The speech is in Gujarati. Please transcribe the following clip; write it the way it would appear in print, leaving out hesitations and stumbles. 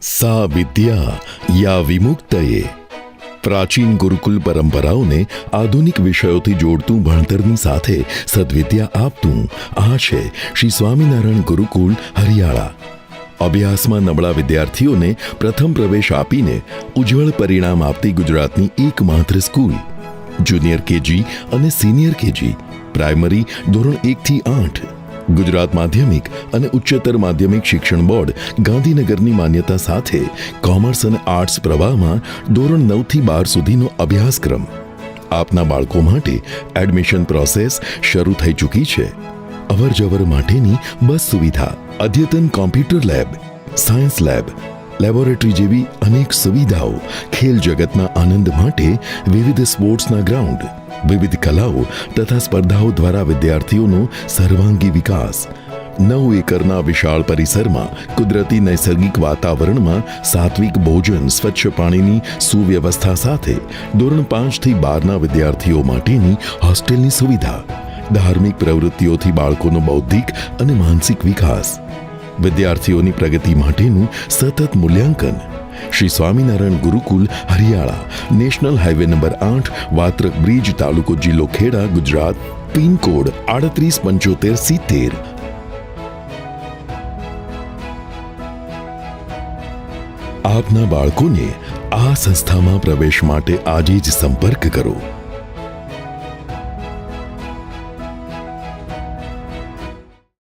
सा विद्या या विमुक्तये। પ્રાચીન ગુરુકુલ પરંપરાઓને આધુનિક વિષયોથી જોડતું ભણતરની સાથે સદવિદ્યા આપતું આ છે શ્રી સ્વામિનારાયણ ગુરુકુલ હરિયાળા. અભ્યાસમાં નબળા વિદ્યાર્થીઓને પ્રથમ પ્રવેશ આપીને ઉજ્જવળ પરિણામ આપતી ગુજરાતની એકમાત્ર સ્કૂલ. જુનિયર કેજી અને સિનિયર કેજી, પ્રાઇમરી ધોરણ 1 થી 8. ગુજરાત માધ્યમિક અને ઉચ્ચતર માધ્યમિક શિક્ષણ બોર્ડ ગાંધીનગરની માન્યતા સાથે કોમર્સ અને આર્ટ્સ પ્રવાહમાં ધોરણ 9 થી 12 સુધીનો અભ્યાસક્રમ. આપના બાળકો માટે એડમિશન પ્રોસેસ શરૂ થઈ ચૂકી છે. અવરજવર માટેની બસ સુવિધા, અદ્યતન computer lab, science lab, laboratory જેવી અનેક સુવિધાઓ, ખેલ જગતના આનંદ માટે વિવિધ સ્પોર્ટ્સના ગ્રાઉન્ડ, વિવિધ કલાઓ તથા સ્પર્ધાઓ દ્વારા વિદ્યાર્થીઓનો સર્વાંગી વિકાસ. 9 એકરના વિશાળ પરિસરમાં કુદરતી નૈસર્ગિક વાતાવરણમાં સાત્વિક ભોજન, સ્વચ્છ પાણીની સુવ્યવસ્થા સાથે ધોરણ 5 થી 12ના વિદ્યાર્થીઓ માટેની હોસ્ટેલની સુવિધા. ધાર્મિક પ્રવૃત્તિઓથી બાળકોનો બૌદ્ધિક અને માનસિક વિકાસ. વિદ્યાર્થીઓની પ્રગતિ માટેનું સતત મૂલ્યાંકન. Shri Swaminarayan Gurukul Hariyala, national highway number 8, Vatrak bridge, તાલુકો જિલ્લો ખેડા, ગુજરાત. પિનકોડ 387570. આપના બાળકોને આ સંસ્થામાં પ્રવેશ માટે આજે જ સંપર્ક કરો.